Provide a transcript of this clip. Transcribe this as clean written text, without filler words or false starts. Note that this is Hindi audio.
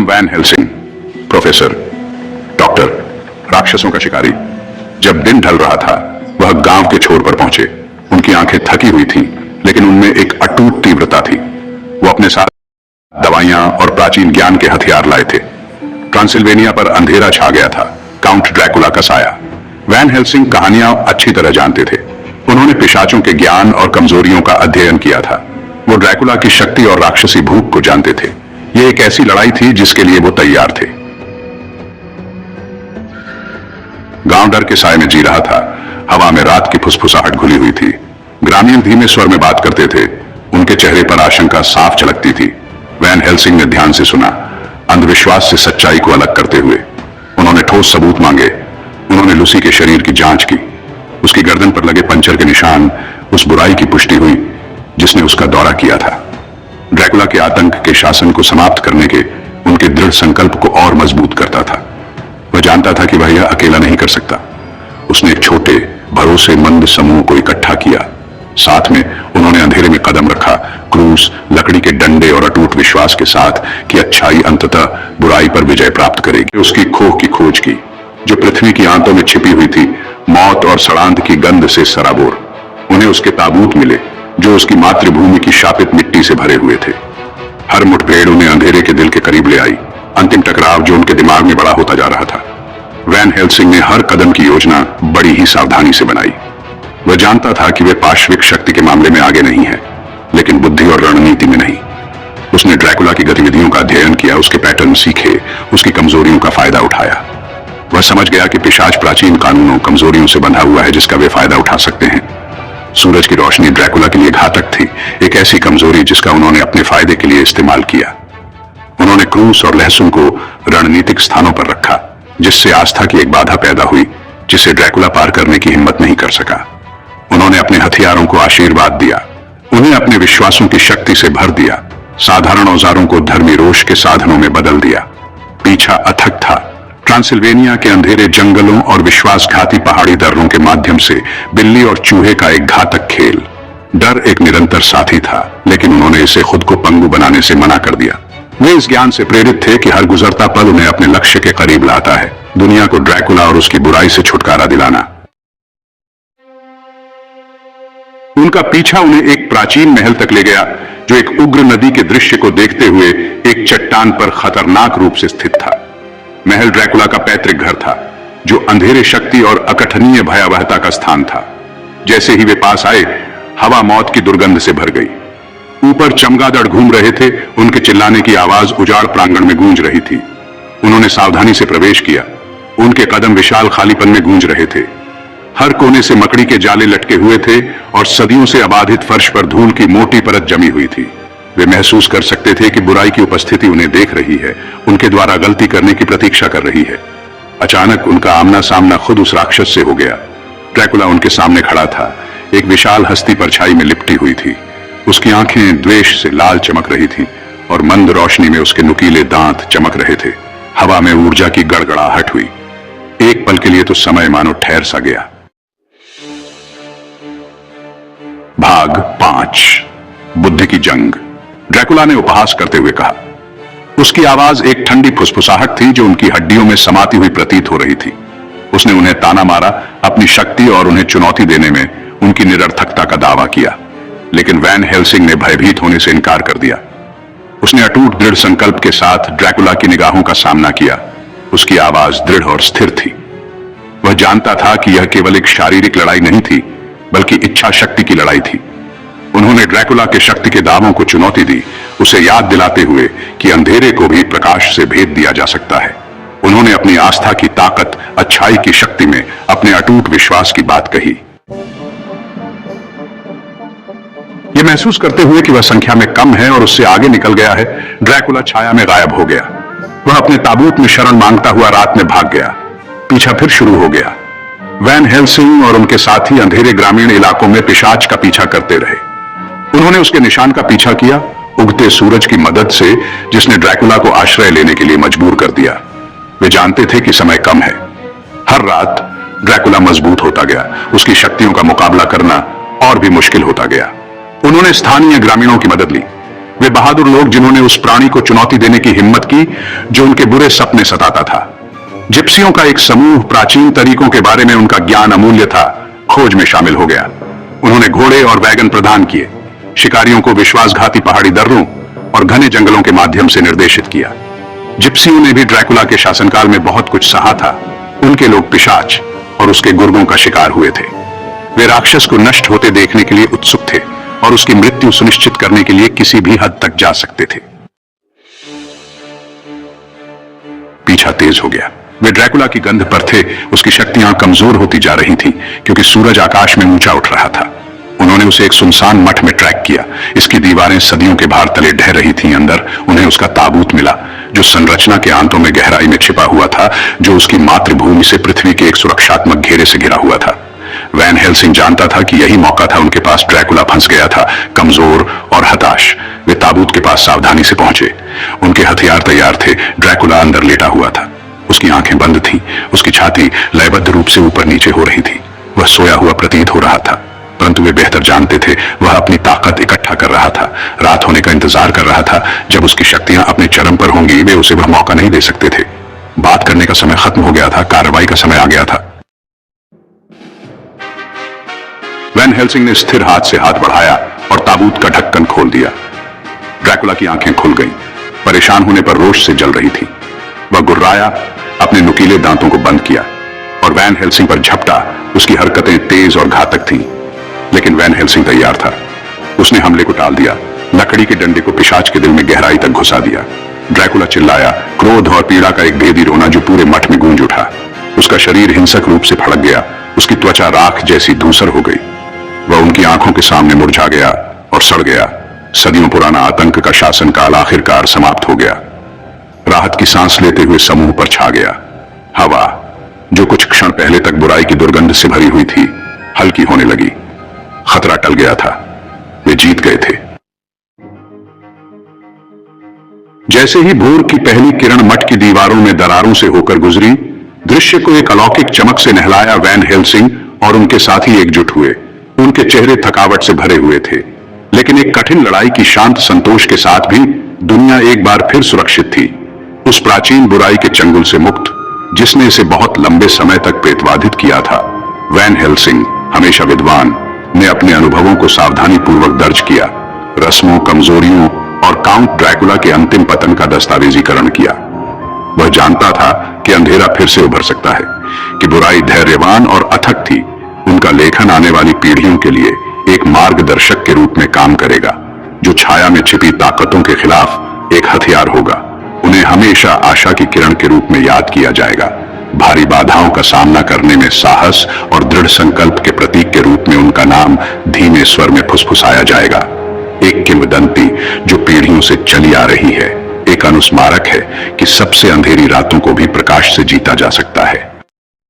वैन हेल्सिंग, प्रोफेसर, डॉक्टर, राक्षसों का शिकारी। जब दिन ढल रहा था वह गांव के छोर पर पहुंचे। उनकी आंखें थकी हुई थीं, लेकिन उनमें एक अटूट तीव्रता थी। वो अपने साथ दवाइयां और प्राचीन ज्ञान के हथियार लाए थे। ट्रांसिल्वेनिया पर अंधेरा छा गया था, काउंट ड्रैकुला का साया। वैन हेल्सिंग कहानियां अच्छी तरह जानते थे। उन्होंने पिशाचों के ज्ञान और कमजोरियों का अध्ययन किया था। वो ड्रैकुला की शक्ति और राक्षसी भूख को जानते थे। ये एक ऐसी लड़ाई थी जिसके लिए वो तैयार थे। गांव डर के साए में जी रहा था। हवा में रात की फुसफुसाहट घुली हुई थी। ग्रामीण धीमे स्वर में बात करते थे। उनके चेहरे पर आशंका साफ झलकती थी। वैन हेल्सिंग ने ध्यान से सुना, अंधविश्वास से सच्चाई को अलग करते हुए। उन्होंने ठोस सबूत मांगे। उन्होंने लूसी के शरीर की जांच की। उसकी गर्दन पर लगे पंचर के निशान उस बुराई की पुष्टि हुई जिसने उसका दौरा किया था। ड्रैकुला के आतंक के शासन को समाप्त करने के उनके दृढ़ संकल्प को और मजबूत करता था। वह जानता था कि वह यह अकेला नहीं कर सकता। उसने एक छोटे भरोसेमंद समूह को इकट्ठा किया। साथ में उन्होंने अंधेरे में कदम रखा, क्रूस, लकड़ी के डंडे और अटूट विश्वास के साथ कि अच्छाई अंततः बुराई पर विजय प्राप्त करेगी। उसकी खोह की खोज की जो पृथ्वी की आंतों में छिपी हुई थी, मौत और सड़ांध की गंध से सराबोर। उन्हें उसके ताबूत मिले जो उसकी मातृभूमि की शापित मिट्टी से भरे हुए थे। हर मुठभेड़ उन्हें अंधेरे के दिल के करीब ले आई। अंतिम टकराव जो उनके दिमाग में बड़ा होता जा रहा था। वैन हेल्सिंग ने हर कदम की योजना बड़ी ही सावधानी से बनाई। वह जानता था कि वे पाश्विक शक्ति के मामले में आगे नहीं है, लेकिन बुद्धि और रणनीति में नहीं। उसने ड्रैकुला की गतिविधियों का अध्ययन किया, उसके पैटर्न सीखे, उसकी कमजोरियों का फायदा उठाया। वह समझ गया कि पिशाच प्राचीन कानूनों, कमजोरियों से बंधा हुआ है जिसका वे फायदा उठा सकते हैं। सूरज की रोशनी ड्रैकुला के लिए घातक थी, एक ऐसी कमजोरी जिसका उन्होंने अपने फायदे के लिए इस्तेमाल किया। उन्होंने क्रूस और लहसुन को रणनीतिक स्थानों पर रखा, जिससे आस्था की एक बाधा पैदा हुई जिसे ड्रैकुला पार करने की हिम्मत नहीं कर सका। उन्होंने अपने हथियारों को आशीर्वाद दिया, उन्हें अपने विश्वासों की शक्ति से भर दिया, साधारण औजारों को धर्मी रोष के साधनों में बदल दिया। पीछा अथक था। ट्रांसिल्वेनिया के अंधेरे जंगलों और विश्वासघाती पहाड़ी दर्रों के माध्यम से बिल्ली और चूहे का एक घातक खेल। डर एक निरंतर साथी था, लेकिन उन्होंने इसे खुद को पंगु बनाने से मना कर दिया। वे इस ज्ञान से प्रेरित थे कि हर गुजरता पल उन्हें अपने लक्ष्य के करीब लाता है, दुनिया को ड्रैकुला और उसकी बुराई से छुटकारा दिलाना। उनका पीछा उन्हें एक प्राचीन महल तक ले गया जो एक उग्र नदी के दृश्य को देखते हुए एक चट्टान पर खतरनाक रूप से स्थित था। महल ड्रैकुला का पैतृक घर था, जो अंधेरे शक्ति और अकथनीय भयावहता का स्थान था। जैसे ही वे पास आए, हवा मौत की दुर्गंध से भर गई। ऊपर चमगादड़ घूम रहे थे, उनके चिल्लाने की आवाज उजाड़ प्रांगण में गूंज रही थी। उन्होंने सावधानी से प्रवेश किया। उनके कदम विशाल खालीपन में गूंज रहे थे। हर कोने से मकड़ी के जाले लटके हुए थे और सदियों से अबाधित फर्श पर धूल की मोटी परत जमी हुई थी। वे महसूस कर सकते थे कि बुराई की उपस्थिति उन्हें देख रही है, उनके द्वारा गलती करने की प्रतीक्षा कर रही है। अचानक उनका आमना सामना खुद उस राक्षस से हो गया। ड्रैकुला उनके सामने खड़ा था, एक विशाल हस्ती परछाई में लिपटी हुई थी। उसकी आंखें द्वेष से लाल चमक रही थीं और मंद रोशनी में उसके नुकीले दांत चमक रहे थे। हवा में ऊर्जा की गड़गड़ाहट हुई। एक पल के लिए तो समय मानो ठहर सा गया। भाग 5, बुद्धि की जंग। ड्रैकुला ने उपहास करते हुए कहा। उसकी आवाज एक ठंडी फुसफुसाहट थी जो उनकी हड्डियों में समाती हुई प्रतीत हो रही थी। उसने उन्हें ताना मारा, अपनी शक्ति और उन्हें चुनौती देने में उनकी निरर्थकता का दावा किया। लेकिन वैन हेल्सिंग ने भयभीत होने से इनकार कर दिया। उसने अटूट दृढ़ संकल्प के साथ ड्रैकुला की निगाहों का सामना किया। उसकी आवाज दृढ़ और स्थिर थी। वह जानता था कि यह केवल एक शारीरिक लड़ाई नहीं थी, बल्कि इच्छा शक्ति की लड़ाई थी। उन्होंने ड्रैकुला के शक्ति के दावों को चुनौती दी, उसे याद दिलाते हुए कि अंधेरे को भी प्रकाश से भेद दिया जा सकता है। उन्होंने अपनी आस्था की ताकत, अच्छाई की शक्ति में अपने अटूट विश्वास की बात कही। यह महसूस करते हुए कि वह संख्या में कम है और उससे आगे निकल गया है, ड्रैकुला छाया में गायब हो गया। वह अपने ताबूत में शरण मांगता हुआ रात में भाग गया। पीछा फिर शुरू हो गया। वैन हेल्सिंग और उनके साथी अंधेरे ग्रामीण इलाकों में पिशाच का पीछा करते रहे। उन्होंने उसके निशान का पीछा किया, उगते सूरज की मदद से, जिसने ड्रैकुला को आश्रय लेने के लिए मजबूर कर दिया। वे जानते थे कि समय कम है। हर रात ड्रैकुला मजबूत होता गया, उसकी शक्तियों का मुकाबला करना और भी मुश्किल होता गया। उन्होंने स्थानीय ग्रामीणों की मदद ली। वे बहादुर लोग जिन्होंने उस प्राणी को चुनौती देने की हिम्मत की जो उनके बुरे सपने सताता था। जिप्सियों का एक समूह प्राचीन तरीकों के बारे में उनका ज्ञान अमूल्य था, खोज में शामिल हो गया। उन्होंने घोड़े और वैगन प्रदान किए, शिकारियों को विश्वासघाती पहाड़ी दर्रों और घने जंगलों के माध्यम से निर्देशित किया। जिप्सियों ने भी ड्रैकुला के शासनकाल में बहुत कुछ सहा था। उनके लोग पिशाच और उसके गुर्गों का शिकार हुए थे। वे राक्षस को नष्ट होते देखने के लिए उत्सुक थे और उसकी मृत्यु सुनिश्चित करने के लिए किसी भी हद तक जा सकते थे। पीछा तेज हो गया। वे ड्रैकुला की गंध पर थे। उसकी शक्तियां कमजोर होती जा रही थीं क्योंकि सूरज आकाश में ऊंचा उठ रहा था। उन्होंने उसे एक सुनसान मठ में ट्रैक किया। इसकी दीवारें सदियों के भार तले ढह रही थीं। अंदर उन्हें उसका ताबूत मिला जो संरचना के आंतों में गहराई में छिपा हुआ था, जो उसकी मातृभूमि से पृथ्वी के एक सुरक्षात्मक घेरे से घिरा हुआ था। वैन हेल्सिंग जानता था कि यही मौका था। उनके पास ड्रैकुला फंस गया था, कमजोर और हताश। वे ताबूत के पास सावधानी से पहुंचे। उनके हथियार तैयार थे। ड्रैकुला अंदर लेटा हुआ था। उसकी आंखें बंद थीं। उसकी छाती लयबद्ध रूप से ऊपर नीचे हो रही थी। वह सोया हुआ प्रतीत हो रहा था, परंतु वे बेहतर जानते थे वह अपनी ताकत इकट्ठा कर रहा था। रात होने का इंतजार कर रहा था। जब उसकी शक्तियां अपने चरम पर होंगी, वे उसे वह मौका नहीं दे सकते थे। बात करने का समय खत्म हो गया था। कार्रवाई का समय आ गया था। वैन हेल्सिंग ने स्थिर हाथ से हाथ बढ़ाया और ताबूत का ढक्कन खोल दिया। ड्रैकुला की आंखें खुल गईं। परेशान होने पर रोष से जल रही थी। वह गुर्राया, अपने नुकीले दांतों को बंद किया और वैन हेल्सिंग पर झपटा। उसकी हरकतें तेज और घातक थीं, लेकिन वैन हेल्सिंग तैयार था। उसने हमले को टाल दिया। लकड़ी के डंडे को पिशाच के दिल में गहराई तक घुसा दिया। ड्रैकुला चिल्लाया, क्रोध और पीड़ा का एक भेदी रोना जो पूरे मठ में गूंज उठा। उसका शरीर हिंसक रूप से फड़क गया। उसकी त्वचा राख जैसी धूसर हो गई। वह उनकी आंखों के सामने मुरझा गया और सड़ गया। सदियों पुराना आतंक का शासनकाल आखिरकार समाप्त हो गया। राहत की सांस लेते हुए समूह पर छा गया। हवा, जो कुछ क्षण पहले तक बुराई की दुर्गंध से भरी हुई थी, हल्की होने लगी। खतरा टल गया था। वे जीत गए थे। जैसे ही भोर की पहली किरण मठ की दीवारों में दरारों से होकर गुजरी, दृश्य को एक अलौकिक चमक से नहलाया। वैन हेल्सिंग और उनके साथी एकजुट हुए। उनके चेहरे थकावट से भरे हुए थे, लेकिन एक कठिन लड़ाई की शांत संतोष के साथ भी दुनिया एक बार फिर सुरक्षित थी। उस प्राचीन बुराई के चंगुल से मुक्त जिसने इसे बहुत लंबे समय तक पेटवाधित किया था। वैन हेल्सिंग, हमेशा विद्वान, ने अपने अनुभवों को सावधानी पूर्वक दर्ज किया। रस्मों, कमजोरियों और काउंट ड्रैकुला के अंतिम पतन का दस्तावेजीकरण किया। वह जानता था कि अंधेरा फिर से उभर सकता है, कि बुराई धैर्यवान और अथक थी। उनका लेखन आने वाली पीढ़ियों के लिए एक मार्गदर्शक के रूप में काम करेगा, जो छाया में छिपी ताकतों के खिलाफ एक हथियार होगा। उन्हें हमेशा आशा की किरण के रूप में याद किया जाएगा। भारी बाधाओं का सामना करने में साहस और दृढ़ संकल्प के प्रतीक के रूप में उनका नाम धीमे स्वर में फुसफुसाया जाएगा। एक किंवदंती जो पीढ़ियों से चली आ रही है, एक अनुस्मारक है कि सबसे अंधेरी रातों को भी प्रकाश से जीता जा सकता है।